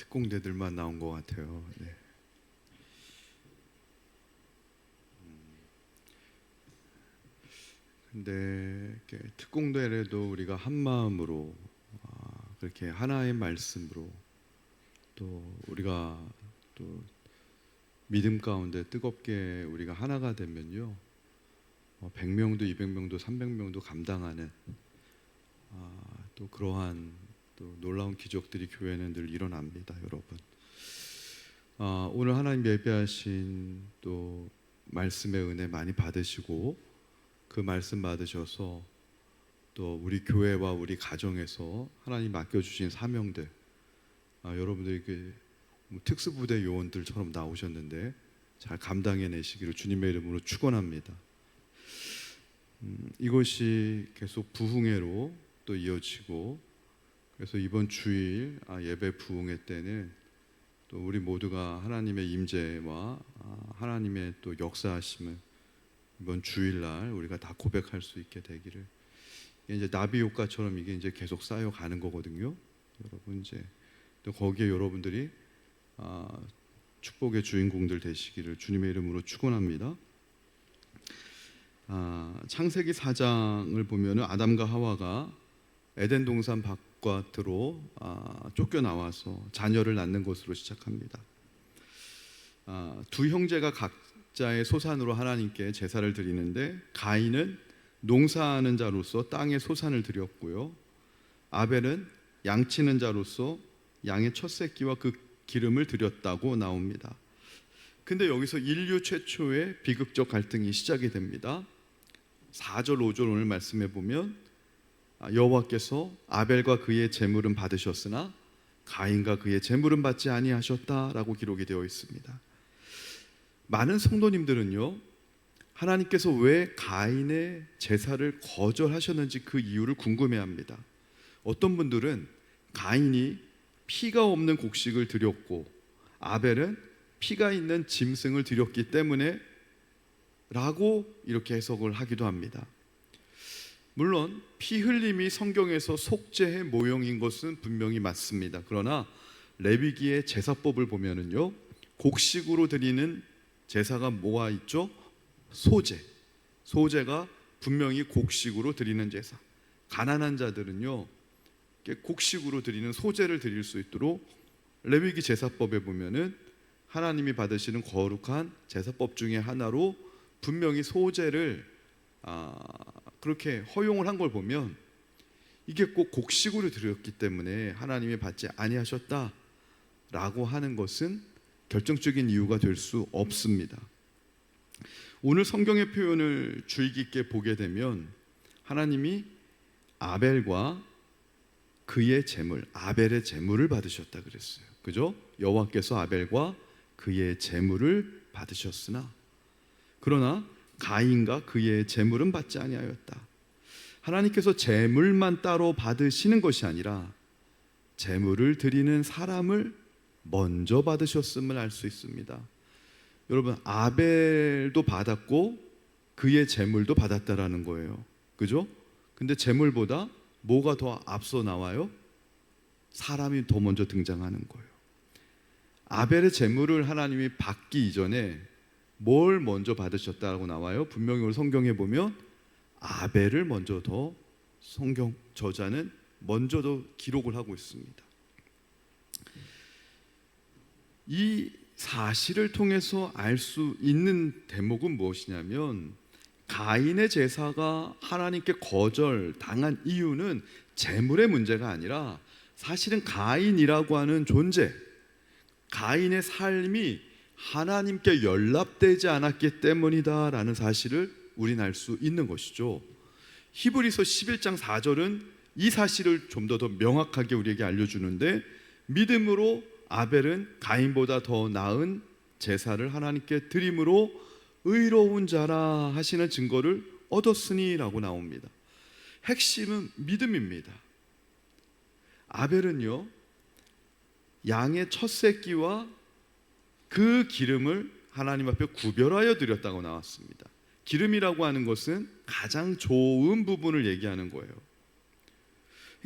특공대들만 나온 것 같아요. 네. 근데 이렇게 특공대라도 우리가 한 마음으로 그렇게 하나의 말씀으로 또 우리가 또 믿음 가운데 뜨겁게 우리가 하나가 되면요, 100명도 200명도 300명도 감당하는 또 그러한 또 놀라운 기적들이 교회는 늘 일어납니다, 여러분. 오늘 하나님 예배하신 또 말씀의 은혜 많이 받으시고 그 말씀 받으셔서 또 우리 교회와 우리 가정에서 하나님 맡겨주신 사명들, 여러분들에게 특수부대 요원들처럼 나오셨는데 잘 감당해내시기를 주님의 이름으로 축원합니다. 이것이 계속 부흥회로 또 이어지고, 그래서 이번 주일 예배 부흥회 때는 또 우리 모두가 하나님의 임재와 하나님의 또 역사하심을 이번 주일날 우리가 다 고백할 수 있게 되기를, 이제 나비 효과처럼 이게 이제 계속 쌓여가는 거거든요. 여러분, 이제 또 거기에 여러분들이 축복의 주인공들 되시기를 주님의 이름으로 축원합니다. 창세기 4장을 보면은 아담과 하와가 에덴 동산 바깥으로 쫓겨나와서 자녀를 낳는 것으로 시작합니다. 두 형제가 각자의 소산으로 하나님께 제사를 드리는데, 가인은 농사하는 자로서 땅의 소산을 드렸고요, 아벨은 양치는 자로서 양의 첫 새끼와 그 기름을 드렸다고 나옵니다. 근데 여기서 인류 최초의 비극적 갈등이 시작이 됩니다. 4절 5절 오늘 말씀해 보면 여호와께서 아벨과 그의 제물은 받으셨으나 가인과 그의 제물은 받지 아니하셨다라고 기록이 되어 있습니다. 많은 성도님들은요, 하나님께서 왜 가인의 제사를 거절하셨는지 그 이유를 궁금해합니다. 어떤 분들은 가인이 피가 없는 곡식을 드렸고 아벨은 피가 있는 짐승을 드렸기 때문에 라고 이렇게 해석을 하기도 합니다. 물론 피 흘림이 성경에서 속죄의 모형인 것은 분명히 맞습니다. 그러나 레위기의 제사법을 보면은요, 곡식으로 드리는 제사가 뭐가 있죠? 소제가 분명히 곡식으로 드리는 제사. 가난한 자들은요, 곡식으로 드리는 소제를 드릴 수 있도록 레위기 제사법에 보면은 하나님이 받으시는 거룩한 제사법 중에 하나로 분명히 소제를 그렇게 허용을 한 걸 보면, 이게 꼭 곡식으로 드렸기 때문에 하나님이 받지 아니하셨다라고 하는 것은 결정적인 이유가 될 수 없습니다. 오늘 성경의 표현을 주의 깊게 보게 되면 하나님이 아벨과 그의 제물, 아벨의 제물을 받으셨다 그랬어요. 그죠? 여호와께서 아벨과 그의 제물을 받으셨으나 그러나 가인과 그의 제물은 받지 아니하였다. 하나님께서 제물만 따로 받으시는 것이 아니라 제물을 드리는 사람을 먼저 받으셨음을 알 수 있습니다. 여러분, 아벨도 받았고 그의 제물도 받았다라는 거예요. 그죠? 근데 제물보다 뭐가 더 앞서 나와요? 사람이 더 먼저 등장하는 거예요. 아벨의 제물을 하나님이 받기 이전에 뭘 먼저 받으셨다고 나와요? 분명히 오늘 성경에 보면 아벨을 먼저 더 성경 저자는 먼저 더 기록을 하고 있습니다. 이 사실을 통해서 알 수 있는 대목은 무엇이냐면, 가인의 제사가 하나님께 거절당한 이유는 제물의 문제가 아니라 사실은 가인이라고 하는 존재, 가인의 삶이 하나님께 연락되지 않았기 때문이다라는 사실을 우리는 알 수 있는 것이죠. 히브리서 11장 4절은 이 사실을 좀 더 명확하게 우리에게 알려주는데, 믿음으로 아벨은 가인보다 더 나은 제사를 하나님께 드림으로 의로운 자라 하시는 증거를 얻었으니 라고 나옵니다. 핵심은 믿음입니다. 아벨은요, 양의 첫 새끼와 그 기름을 하나님 앞에 구별하여 드렸다고 나왔습니다. 기름이라고 하는 것은 가장 좋은 부분을 얘기하는 거예요.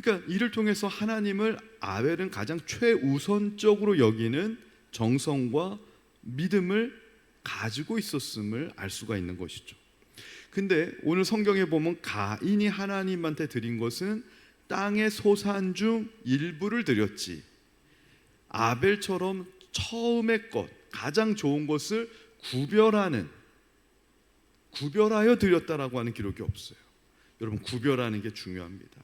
그러니까 이를 통해서 하나님을 아벨은 가장 최우선적으로 여기는 정성과 믿음을 가지고 있었음을 알 수가 있는 것이죠. 근데 오늘 성경에 보면 가인이 하나님한테 드린 것은 땅의 소산 중 일부를 드렸지, 아벨처럼 처음의 것, 가장 좋은 것을 구별하여 드렸다라고 하는 기록이 없어요. 여러분, 구별하는 게 중요합니다.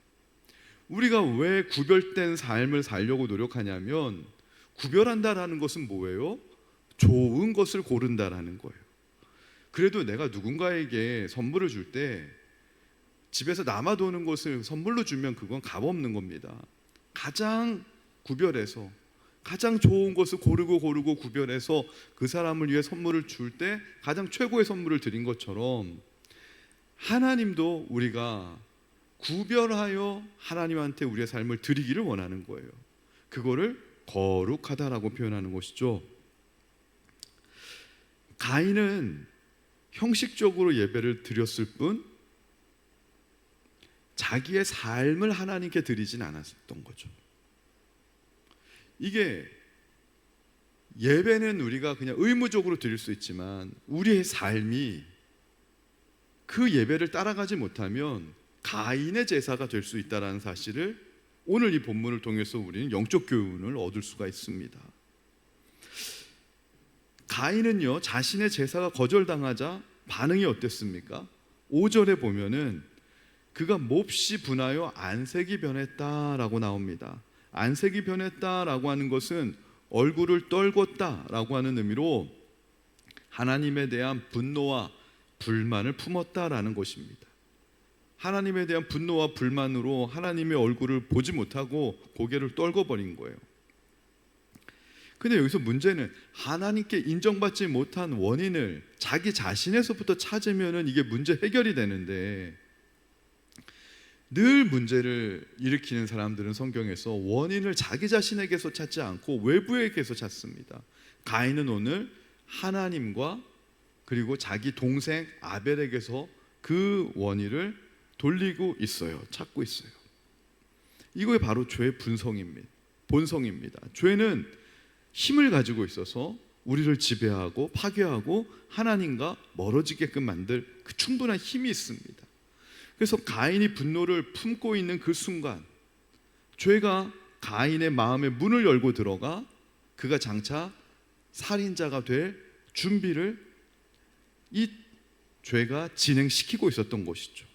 우리가 왜 구별된 삶을 살려고 노력하냐면, 구별한다라는 것은 뭐예요? 좋은 것을 고른다라는 거예요. 그래도 내가 누군가에게 선물을 줄 때 집에서 남아도는 것을 선물로 주면 그건 값없는 겁니다. 가장 구별해서 가장 좋은 것을 고르고 구별해서 그 사람을 위해 선물을 줄 때 가장 최고의 선물을 드린 것처럼, 하나님도 우리가 구별하여 하나님한테 우리의 삶을 드리기를 원하는 거예요. 그거를 거룩하다라고 표현하는 것이죠. 가인은 형식적으로 예배를 드렸을 뿐 자기의 삶을 하나님께 드리진 않았던 거죠. 이게, 예배는 우리가 그냥 의무적으로 드릴 수 있지만 우리의 삶이 그 예배를 따라가지 못하면 가인의 제사가 될 수 있다는 사실을 오늘 이 본문을 통해서 우리는 영적 교훈을 얻을 수가 있습니다. 가인은요, 자신의 제사가 거절당하자 반응이 어땠습니까? 5절에 보면은 그가 몹시 분하여 안색이 변했다라고 나옵니다. 안색이 변했다라고 하는 것은 얼굴을 떨궜다라고 하는 의미로 하나님에 대한 분노와 불만을 품었다라는 것입니다. 하나님에 대한 분노와 불만으로 하나님의 얼굴을 보지 못하고 고개를 떨궈버린 거예요. 근데 여기서 문제는, 하나님께 인정받지 못한 원인을 자기 자신에서부터 찾으면 이게 문제 해결이 되는데, 늘 문제를 일으키는 사람들은 성경에서 원인을 자기 자신에게서 찾지 않고 외부에게서 찾습니다. 가인은 오늘 하나님과 그리고 자기 동생 아벨에게서 그 원인을 돌리고 있어요. 찾고 있어요. 이거에 바로 죄의 본성입니다. 죄는 힘을 가지고 있어서 우리를 지배하고 파괴하고 하나님과 멀어지게끔 만들 그 충분한 힘이 있습니다. 그래서 가인이 분노를 품고 있는 그 순간, 죄가 가인의 마음의 문을 열고 들어가 그가 장차 살인자가 될 준비를 이 죄가 진행시키고 있었던 것이죠.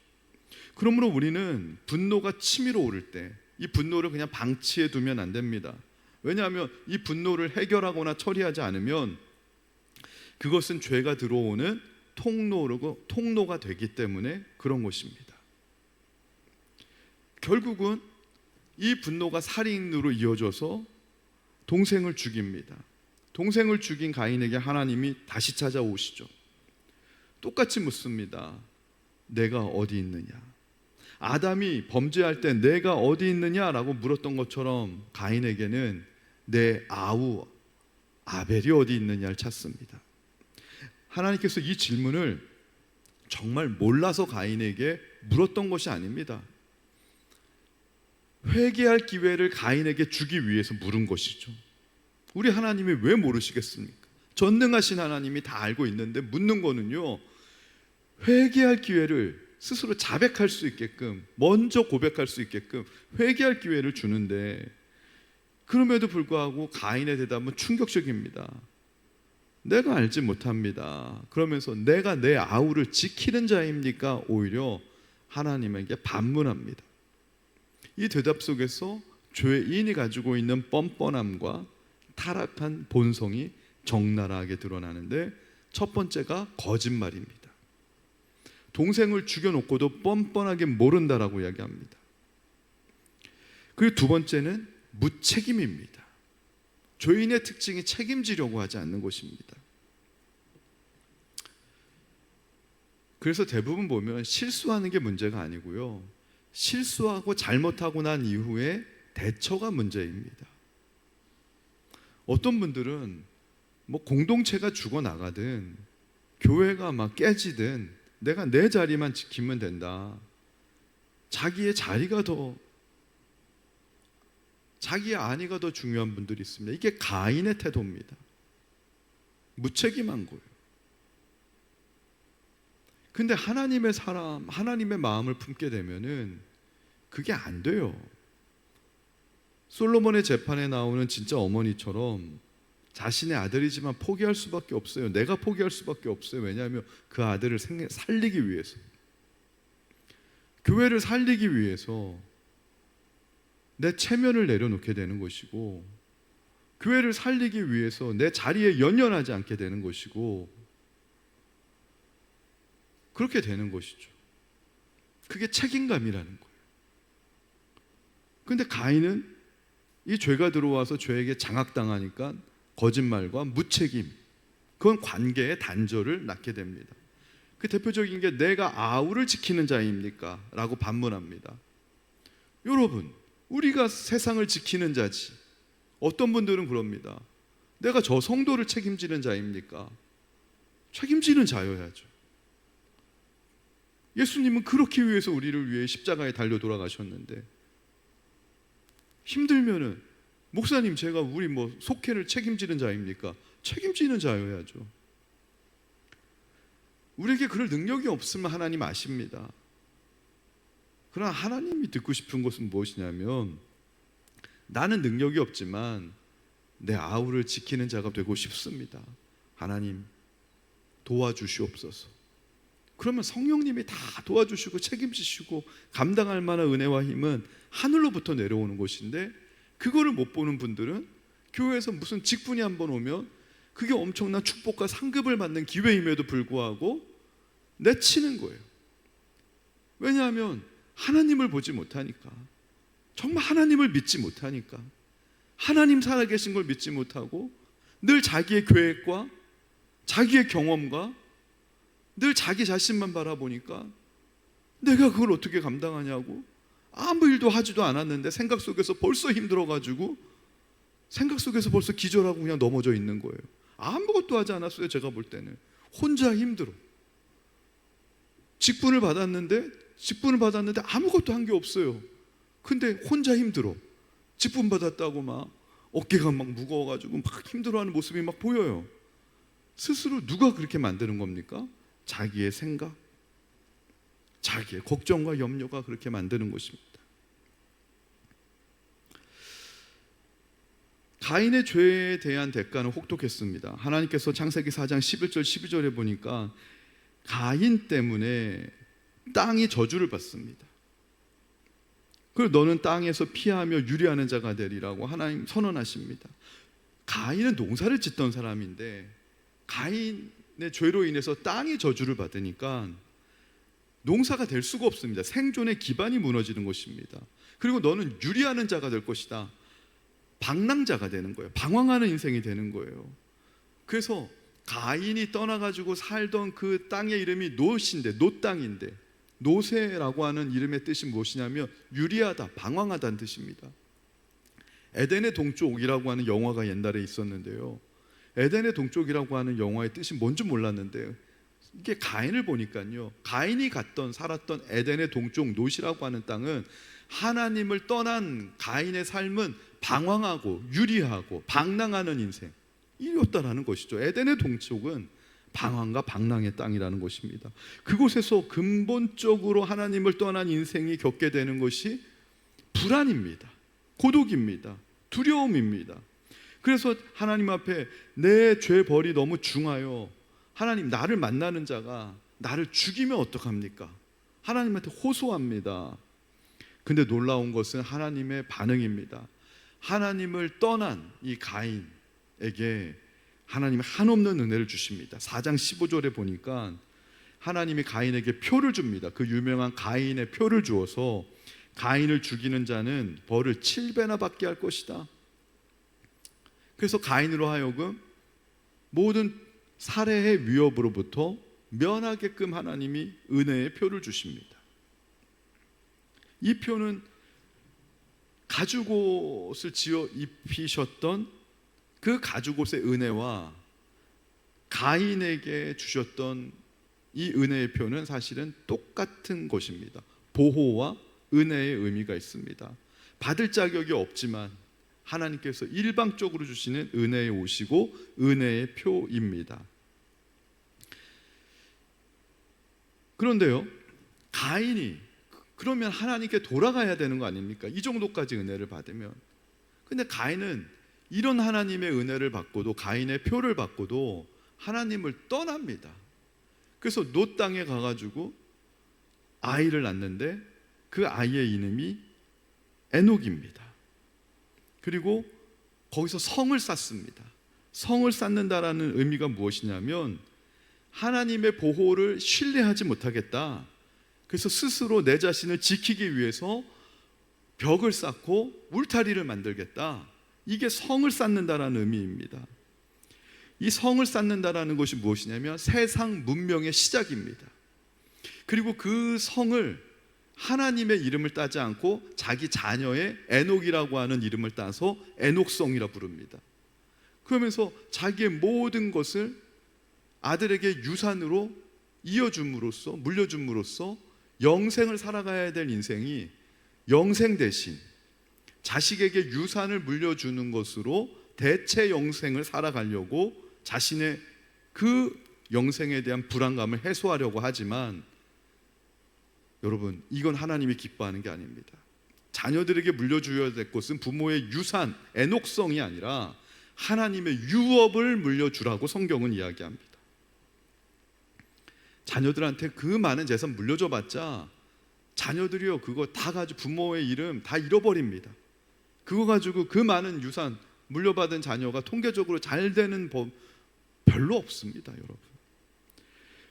그러므로 우리는 분노가 치밀어 오를 때 이 분노를 그냥 방치해 두면 안 됩니다. 왜냐하면 이 분노를 해결하거나 처리하지 않으면 그것은 죄가 들어오는 통로가 되기 때문에 그런 것입니다. 결국은 이 분노가 살인으로 이어져서 동생을 죽입니다. 동생을 죽인 가인에게 하나님이 다시 찾아오시죠. 똑같이 묻습니다. 내가 어디 있느냐? 아담이 범죄할 때 내가 어디 있느냐라고 물었던 것처럼 가인에게는 내 아우 아벨이 어디 있느냐를 찾습니다. 하나님께서 이 질문을 정말 몰라서 가인에게 물었던 것이 아닙니다. 회개할 기회를 가인에게 주기 위해서 물은 것이죠. 우리 하나님이 왜 모르시겠습니까? 전능하신 하나님이 다 알고 있는데 묻는 거는요, 회개할 기회를 스스로 자백할 수 있게끔, 먼저 고백할 수 있게끔 회개할 기회를 주는데, 그럼에도 불구하고 가인의 대답은 충격적입니다. 내가 알지 못합니다. 그러면서 내가 내 아우를 지키는 자입니까? 오히려 하나님에게 반문합니다. 이 대답 속에서 죄인이 가지고 있는 뻔뻔함과 타락한 본성이 적나라하게 드러나는데, 첫 번째가 거짓말입니다. 동생을 죽여놓고도 뻔뻔하게 모른다라고 이야기합니다. 그리고 두 번째는 무책임입니다. 죄인의 특징이 책임지려고 하지 않는 것입니다. 그래서 대부분 보면 실수하는 게 문제가 아니고요, 실수하고 잘못하고 난 이후에 대처가 문제입니다. 어떤 분들은 공동체가 죽어나가든 교회가 막 깨지든 내가 내 자리만 지키면 된다, 자기의 자리가 더 자기의 안위가 더 중요한 분들이 있습니다. 이게 가인의 태도입니다. 무책임한 거예요. 근데 하나님의 사람, 하나님의 마음을 품게 되면은 그게 안 돼요. 솔로몬의 재판에 나오는 진짜 어머니처럼 자신의 아들이지만 포기할 수밖에 없어요. 내가 포기할 수밖에 없어요. 왜냐하면 그 아들을 살리기 위해서, 교회를 살리기 위해서 내 체면을 내려놓게 되는 것이고, 교회를 살리기 위해서 내 자리에 연연하지 않게 되는 것이고, 그렇게 되는 것이죠. 그게 책임감이라는 거예요. 근데 가인은 이 죄가 들어와서 죄에게 장악당하니까 거짓말과 무책임, 그건 관계의 단절을 낳게 됩니다. 그 대표적인 게 내가 아우를 지키는 자입니까? 라고 반문합니다. 여러분, 우리가 세상을 지키는 자지. 어떤 분들은 그럽니다. 내가 저 성도를 책임지는 자입니까? 책임지는 자여야죠. 예수님은 그렇기 위해서 우리를 위해 십자가에 달려 돌아가셨는데, 힘들면은 목사님 제가 우리 속회를 책임지는 자입니까? 책임지는 자여야죠. 우리에게 그럴 능력이 없으면 하나님 아십니다. 그러나 하나님이 듣고 싶은 것은 무엇이냐면, 나는 능력이 없지만 내 아우를 지키는 자가 되고 싶습니다. 하나님 도와주시옵소서. 그러면 성령님이 다 도와주시고 책임지시고 감당할 만한 은혜와 힘은 하늘로부터 내려오는 것인데, 그거를 못 보는 분들은 교회에서 무슨 직분이 한번 오면 그게 엄청난 축복과 상급을 받는 기회임에도 불구하고 내치는 거예요. 왜냐하면 하나님을 보지 못하니까, 정말 하나님을 믿지 못하니까, 하나님 살아계신 걸 믿지 못하고 늘 자기의 계획과 자기의 경험과 늘 자기 자신만 바라보니까 내가 그걸 어떻게 감당하냐고, 아무 일도 하지도 않았는데 생각 속에서 벌써 힘들어가지고 생각 속에서 벌써 기절하고 그냥 넘어져 있는 거예요. 아무것도 하지 않았어요. 제가 볼 때는 혼자 힘들어. 직분을 받았는데 아무것도 한 게 없어요. 근데 혼자 힘들어. 직분 받았다고 막 어깨가 막 무거워가지고 막 힘들어하는 모습이 막 보여요. 스스로 누가 그렇게 만드는 겁니까? 자기의 생각, 자기의 걱정과 염려가 그렇게 만드는 것입니다. 가인의 죄에 대한 대가는 혹독했습니다. 하나님께서 창세기 4장 11절 12절에 보니까 가인 때문에 땅이 저주를 받습니다. 그리고 너는 땅에서 피하며 유리하는 자가 되리라고 하나님 선언하십니다. 가인은 농사를 짓던 사람인데 가인의 죄로 인해서 땅이 저주를 받으니까 농사가 될 수가 없습니다. 생존의 기반이 무너지는 것입니다. 그리고 너는 유리하는 자가 될 것이다. 방랑자가 되는 거예요. 방황하는 인생이 되는 거예요. 그래서 가인이 떠나가지고 살던 그 땅의 이름이 노시인데, 노땅인데, 노세라고 하는 이름의 뜻이 무엇이냐면 유리하다, 방황하다는 뜻입니다. 에덴의 동쪽이라고 하는 영화가 옛날에 있었는데요, 에덴의 동쪽이라고 하는 영화의 뜻이 뭔지 몰랐는데 이게 가인을 보니까요, 가인이 살았던 에덴의 동쪽 노시라고 하는 땅은 하나님을 떠난 가인의 삶은 방황하고 유리하고 방랑하는 인생, 이었다라는 것이죠. 에덴의 동쪽은 방황과 방랑의 땅이라는 것입니다. 그곳에서 근본적으로 하나님을 떠난 인생이 겪게 되는 것이 불안입니다. 고독입니다. 두려움입니다. 그래서 하나님 앞에 내 죄 벌이 너무 중하여 하나님, 나를 만나는 자가 나를 죽이면 어떡합니까? 하나님한테 호소합니다. 근데 놀라운 것은 하나님의 반응입니다. 하나님을 떠난 이 가인에게 하나님이 한없는 은혜를 주십니다. 4장 15절에 보니까 하나님이 가인에게 표를 줍니다. 그 유명한 가인의 표를 주어서 가인을 죽이는 자는 벌을 7배나 받게 할 것이다. 그래서 가인으로 하여금 모든 살해의 위협으로부터 면하게끔 하나님이 은혜의 표를 주십니다. 이 표는 가죽옷을 지어 입히셨던 그 가죽옷의 은혜와 가인에게 주셨던 이 은혜의 표는 사실은 똑같은 것입니다. 보호와 은혜의 의미가 있습니다. 받을 자격이 없지만 하나님께서 일방적으로 주시는 은혜의 옷이고 은혜의 표입니다. 그런데요, 가인이 그러면 하나님께 돌아가야 되는 거 아닙니까? 이 정도까지 은혜를 받으면. 근데 가인은 이런 하나님의 은혜를 받고도, 가인의 표를 받고도 하나님을 떠납니다. 그래서 놋 땅에 가가지고 아이를 낳는데 그 아이의 이름이 에녹입니다. 그리고 거기서 성을 쌓습니다. 성을 쌓는다라는 의미가 무엇이냐면 하나님의 보호를 신뢰하지 못하겠다. 그래서 스스로 내 자신을 지키기 위해서 벽을 쌓고 울타리를 만들겠다. 이게 성을 쌓는다라는 의미입니다. 이 성을 쌓는다라는 것이 무엇이냐면 세상 문명의 시작입니다. 그리고 그 성을 하나님의 이름을 따지 않고 자기 자녀의 에녹이라고 하는 이름을 따서 에녹성이라 부릅니다. 그러면서 자기의 모든 것을 아들에게 유산으로 이어줌으로써, 물려줌으로써 영생을 살아가야 될 인생이 영생 대신 자식에게 유산을 물려주는 것으로 대체 영생을 살아가려고 자신의 그 영생에 대한 불안감을 해소하려고 하지만, 여러분, 이건 하나님이 기뻐하는 게 아닙니다. 자녀들에게 물려줘야 될 것은 부모의 유산, 에녹성이 아니라 하나님의 유업을 물려주라고 성경은 이야기합니다. 자녀들한테 그 많은 재산 물려줘봤자 자녀들이요, 그거 다 가지고 부모의 이름 다 잃어버립니다. 그거 가지고 그 많은 유산 물려받은 자녀가 통계적으로 잘 되는 법 별로 없습니다, 여러분.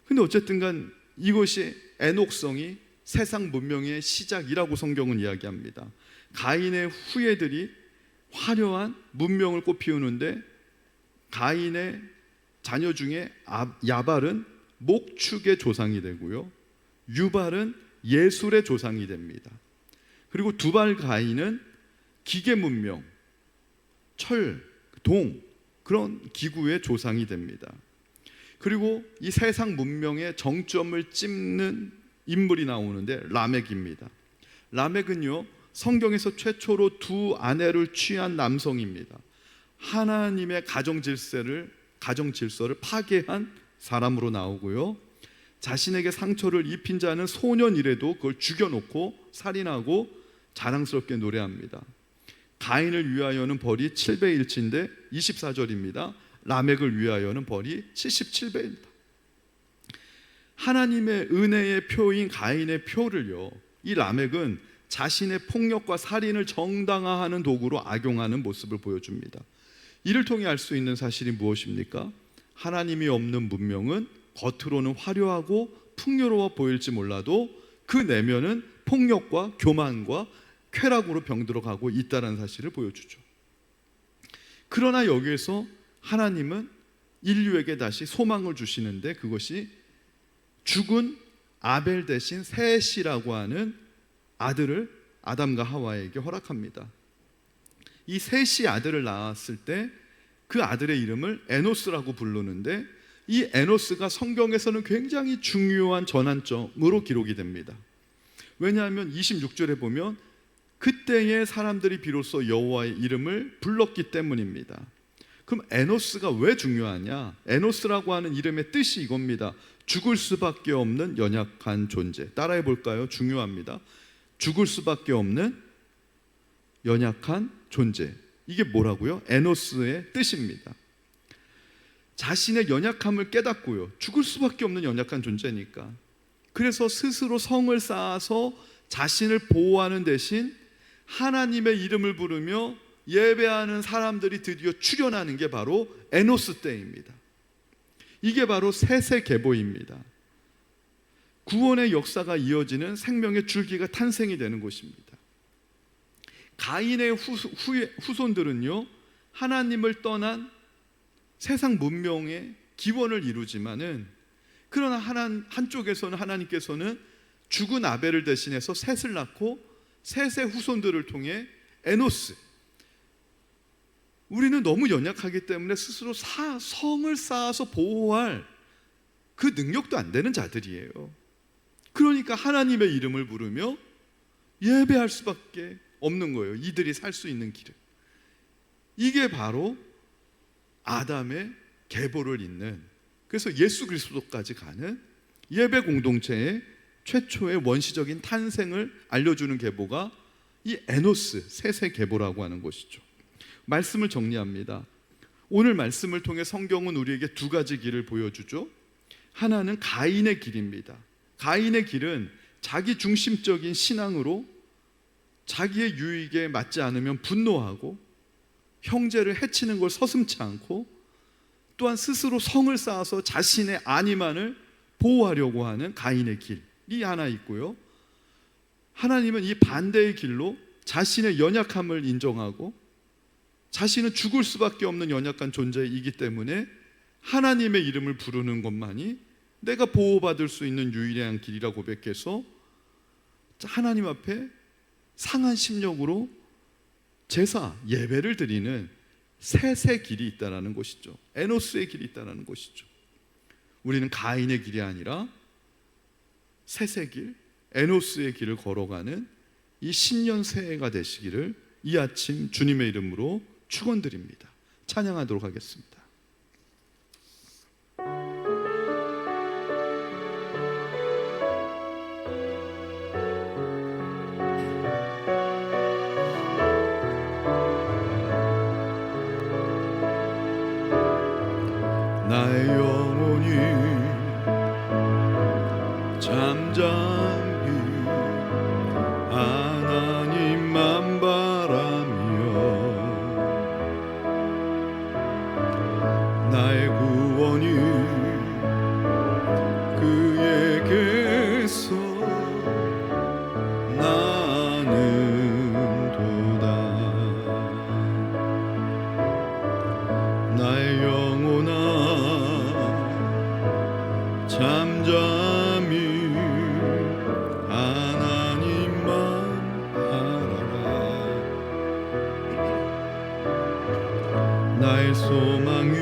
근데 어쨌든 간 이것이 에녹성이 세상 문명의 시작이라고 성경은 이야기합니다. 가인의 후예들이 화려한 문명을 꽃피우는데 가인의 자녀 중에 야발은 목축의 조상이 되고요, 유발은 예술의 조상이 됩니다. 그리고 두발 가인은 기계 문명, 철, 동, 그런 기구의 조상이 됩니다. 그리고 이 세상 문명의 정점을 찍는 인물이 나오는데 라멕입니다. 라멕은요, 성경에서 최초로 두 아내를 취한 남성입니다. 하나님의 가정 질서를 파괴한 사람으로 나오고요, 자신에게 상처를 입힌 자는 소년이라도 그걸 죽여놓고 살인하고 자랑스럽게 노래합니다. 가인을 위하여는 벌이 7배 1치인데 24절입니다. 라멕을 위하여는 벌이 77배입니다. 하나님의 은혜의 표인 가인의 표를요, 이 라멕은 자신의 폭력과 살인을 정당화하는 도구로 악용하는 모습을 보여줍니다. 이를 통해 알 수 있는 사실이 무엇입니까? 하나님이 없는 문명은 겉으로는 화려하고 풍요로워 보일지 몰라도 그 내면은 폭력과 교만과 쾌락으로 병들어가고 있다는 사실을 보여주죠. 그러나 여기에서 하나님은 인류에게 다시 소망을 주시는데 그것이 죽은 아벨 대신 셋이라고 하는 아들을 아담과 하와에게 허락합니다. 이 셋이 아들을 낳았을 때 그 아들의 이름을 에노스라고 부르는데, 이 에노스가 성경에서는 굉장히 중요한 전환점으로 기록이 됩니다. 왜냐하면 26절에 보면 그때의 사람들이 비로소 여호와의 이름을 불렀기 때문입니다. 그럼 에노스가 왜 중요하냐? 에노스라고 하는 이름의 뜻이 이겁니다. 죽을 수밖에 없는 연약한 존재. 따라해 볼까요? 중요합니다. 죽을 수밖에 없는 연약한 존재. 이게 뭐라고요? 에노스의 뜻입니다. 자신의 연약함을 깨닫고요, 죽을 수밖에 없는 연약한 존재니까. 그래서 스스로 성을 쌓아서 자신을 보호하는 대신 하나님의 이름을 부르며 예배하는 사람들이 드디어 출현하는 게 바로 에노스 때입니다. 이게 바로 셋의 계보입니다. 구원의 역사가 이어지는 생명의 줄기가 탄생이 되는 곳입니다. 가인의 후손들은요, 하나님을 떠난 세상 문명의 기원을 이루지만은, 그러나 한쪽에서는 하나님께서는 죽은 아벨을 대신해서 셋을 낳고 셋의 후손들을 통해 에노스, 우리는 너무 연약하기 때문에 스스로 성을 쌓아서 보호할 그 능력도 안 되는 자들이에요. 그러니까 하나님의 이름을 부르며 예배할 수밖에 없는 거예요. 이들이 살 수 있는 길을. 이게 바로 아담의 계보를 잇는, 그래서 예수 그리스도까지 가는 예배 공동체의 최초의 원시적인 탄생을 알려주는 계보가 이 에노스 셋의 계보라고 하는 것이죠. 말씀을 정리합니다. 오늘 말씀을 통해 성경은 우리에게 두 가지 길을 보여주죠. 하나는 가인의 길입니다. 가인의 길은 자기 중심적인 신앙으로 자기의 유익에 맞지 않으면 분노하고 형제를 해치는 걸 서슴지 않고, 또한 스스로 성을 쌓아서 자신의 안위만을 보호하려고 하는 가인의 길이 하나 있고요. 하나님은 이 반대의 길로 자신의 연약함을 인정하고 자신은 죽을 수밖에 없는 연약한 존재이기 때문에 하나님의 이름을 부르는 것만이 내가 보호받을 수 있는 유일한 길이라 고백해서 하나님 앞에 상한 심령으로 제사, 예배를 드리는 셋의 길이 있다는 것이죠. 에노스의 길이 있다는 것이죠. 우리는 가인의 길이 아니라 셋의 길, 에노스의 길을 걸어가는 이 신년 새해가 되시기를 이 아침 주님의 이름으로 축원드립니다. 찬양하도록 하겠습니다. 나의 영혼이 잠잠히 하나님만 바라며 나의 구원이 그에게서 나는도다. 나의 영혼아 잠잠히 하나님만 바라라. 나의 소망이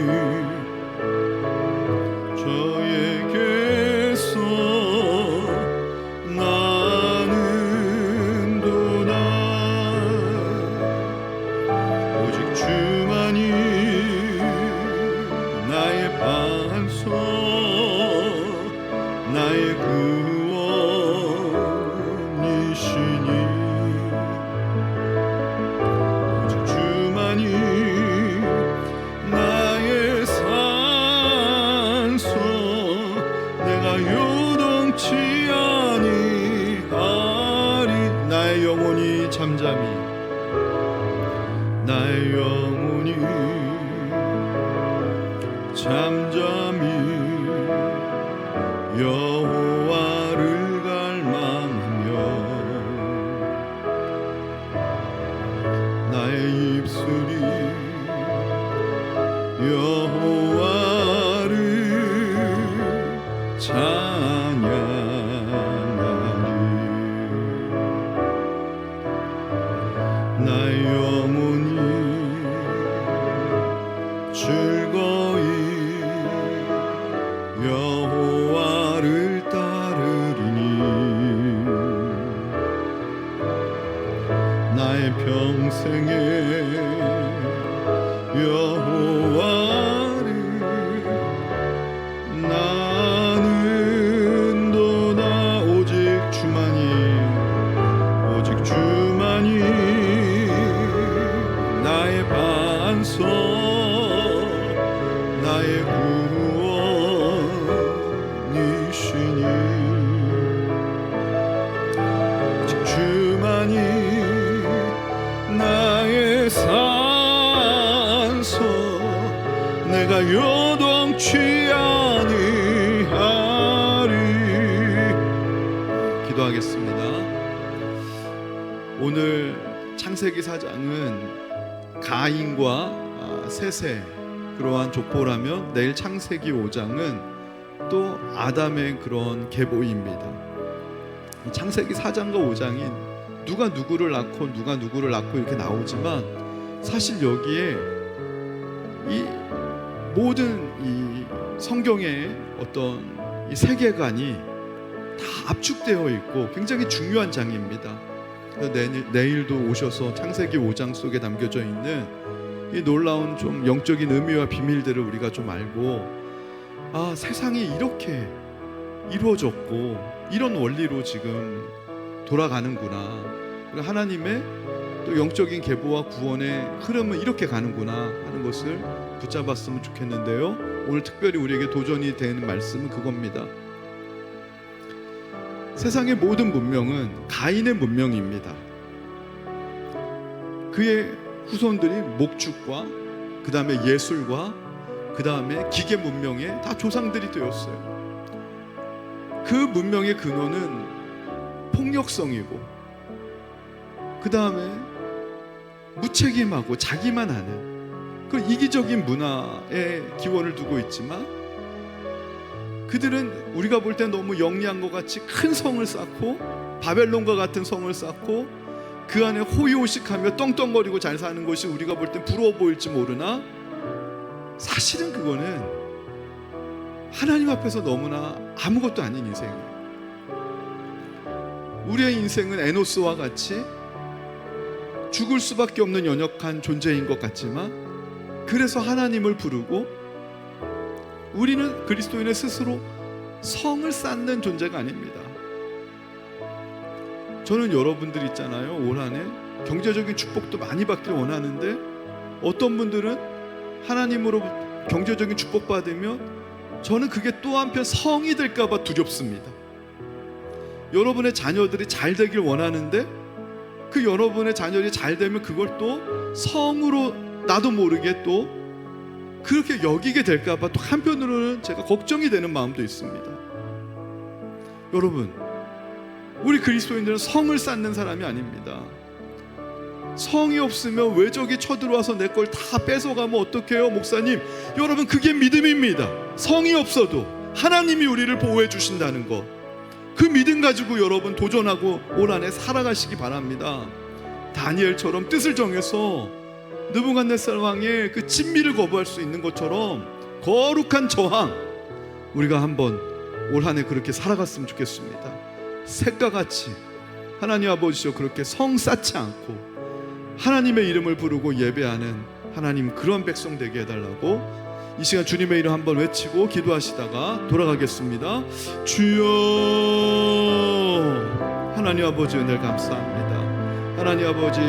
저에게서 나는도다. 오직 주만이 나의 반석, 나의 구원이시니 오직 주만이 나의 산소, 내가 요동치 아니하리. 나의 영혼이 잠잠히, 나의 영혼이 잠잠히 여호와를 갈망하며 나의 입술이 여호와를 찬양하리. 나의 영혼이 즐거이 여호와를 따르리니 나의 평생에 여호와를 나는도다. 오직 주만이, 오직 주만이 나의 반석, 나의 구원이시니 오직 주만이 나의 산소, 내가 요동치 아니하리. 기도하겠습니다. 오늘 창세기 4장은 가인과 셋의 그러한 족보라면 내일 창세기 5장은 또 아담의 그런 계보입니다. 창세기 4장과 5장이 누가 누구를 낳고 누가 누구를 낳고 이렇게 나오지만 사실 여기에 이 모든 이 성경의 어떤 이 세계관이 다 압축되어 있고 굉장히 중요한 장입니다. 내일도 오셔서 창세기 5장 속에 담겨져 있는 이 놀라운 좀 영적인 의미와 비밀들을 우리가 좀 알고, 아, 세상이 이렇게 이루어졌고 이런 원리로 지금 돌아가는구나, 그리고 하나님의 또 영적인 계보와 구원의 흐름은 이렇게 가는구나 하는 것을 붙잡았으면 좋겠는데요. 오늘 특별히 우리에게 도전이 되는 말씀은 그겁니다. 세상의 모든 문명은 가인의 문명입니다. 그의 후손들이 목축과 그 다음에 예술과 그 다음에 기계 문명의 다 조상들이 되었어요. 그 문명의 근원은 폭력성이고 그 다음에 무책임하고 자기만 하는 그 이기적인 문화에 기원을 두고 있지만, 그들은 우리가 볼 때 너무 영리한 것 같이 큰 성을 쌓고 바벨론과 같은 성을 쌓고 그 안에 호의호식하며 떵떵거리고 잘 사는 것이 우리가 볼 때 부러워 보일지 모르나, 사실은 그거는 하나님 앞에서 너무나 아무것도 아닌 인생이에요. 우리의 인생은 에노스와 같이 죽을 수밖에 없는 연약한 존재인 것 같지만, 그래서 하나님을 부르고 우리는 그리스도인의 스스로 성을 쌓는 존재가 아닙니다. 저는 여러분들 있잖아요, 올 한 해 경제적인 축복도 많이 받길 원하는데, 어떤 분들은 하나님으로 경제적인 축복 받으면 저는 그게 또 한편 성이 될까 봐 두렵습니다. 여러분의 자녀들이 잘 되길 원하는데, 그 여러분의 자녀들이 잘 되면 그걸 또 성으로 나도 모르게 또 그렇게 여기게 될까 봐 또 한편으로는 제가 걱정이 되는 마음도 있습니다. 여러분, 우리 그리스도인들은 성을 쌓는 사람이 아닙니다. 성이 없으면 외적이 쳐들어와서 내 걸 다 뺏어가면 어떡해요, 목사님? 여러분, 그게 믿음입니다. 성이 없어도 하나님이 우리를 보호해 주신다는 거, 그 믿음 가지고 여러분 도전하고 올 한 해 살아가시기 바랍니다. 다니엘처럼 뜻을 정해서 느부갓네살 왕의 그 진미를 거부할 수 있는 것처럼 거룩한 저항, 우리가 한번 올 한 해 그렇게 살아갔으면 좋겠습니다. 셋과 같이 하나님 아버지여 그렇게 성 쌓지 않고 하나님의 이름을 부르고 예배하는 하나님, 그런 백성 되게 해달라고 이 시간 주님의 이름 한번 외치고 기도하시다가 돌아가겠습니다. 주여, 하나님 아버지 은혜를 감사합니다. 하나님 아버지,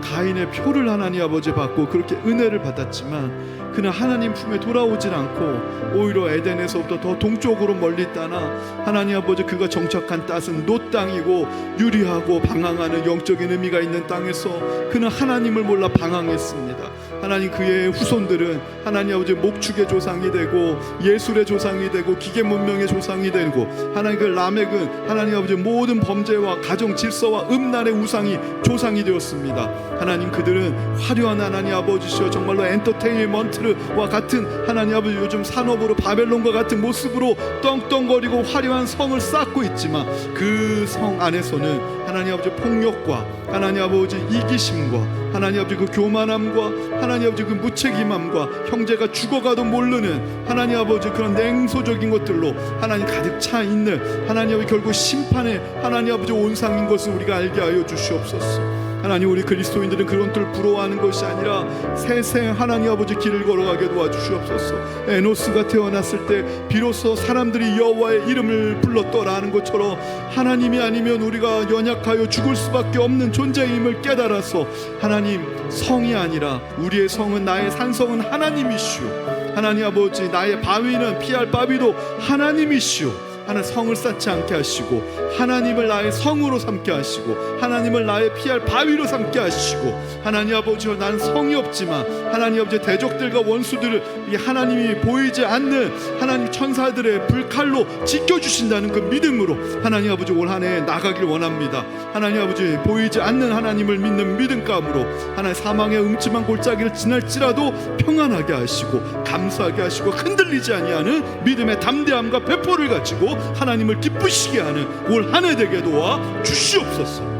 가인의 표를 하나님 아버지 받고 그렇게 은혜를 받았지만 그는 하나님 품에 돌아오질 않고 오히려 에덴에서부터 더 동쪽으로 멀리 떠나 하나님 아버지 그가 정착한 땅은 노 땅이고 유리하고 방황하는 영적인 의미가 있는 땅에서 그는 하나님을 몰라 방황했습니다. 하나님, 그의 후손들은 하나님 아버지 목축의 조상이 되고 예술의 조상이 되고 기계 문명의 조상이 되고, 하나님 그 라멕은 하나님 아버지 모든 범죄와 가정 질서와 음란의 우상이 조상이 되었습니다. 하나님, 그들은 화려한 하나님 아버지시여 정말로 엔터테인먼트와 같은 하나님 아버지 요즘 산업으로 바벨론과 같은 모습으로 떵떵거리고 화려한 성을 쌓고 있지만 그 성 안에서는 하나님 아버지 폭력과 하나님 아버지 이기심과 하나님 아버지 그 교만함과 하나님 아버지 그 무책임함과 형제가 죽어가도 모르는 하나님 아버지 그런 냉소적인 것들로 하나님 가득 차 있는 하나님 아버지 결국 심판의 하나님 아버지 온상인 것을 우리가 알게 하여 주시옵소서. 하나님, 우리 그리스도인들은 그런 것들을 부러워하는 것이 아니라 새생 하나님 아버지 길을 걸어가게 도와주시옵소서. 에노스가 태어났을 때 비로소 사람들이 여호와의 이름을 불렀더라 하는 것처럼 하나님이 아니면 우리가 연약하여 죽을 수밖에 없는 존재임을 깨달아서 하나님, 성이 아니라 우리의 성은, 나의 산성은 하나님이시오. 하나님 아버지, 나의 바위는 피할 바위도 하나님이시오. 하나님, 성을 쌓지 않게 하시고 하나님을 나의 성으로 삼게 하시고 하나님을 나의 피할 바위로 삼게 하시고, 하나님 아버지여, 나는 성이 없지만 하나님 아버지 대적들과 원수들을 이 하나님이 보이지 않는 하나님 천사들의 불칼로 지켜주신다는 그 믿음으로 하나님 아버지 올 한 해 나가길 원합니다. 하나님 아버지, 보이지 않는 하나님을 믿는 믿음감으로 하나님 사망의 음침한 골짜기를 지날지라도 평안하게 하시고 감사하게 하시고 흔들리지 아니하는 믿음의 담대함과 배포를 가지고 하나님을 기쁘시게 하는 올 한 해 되게 도와 주시옵소서.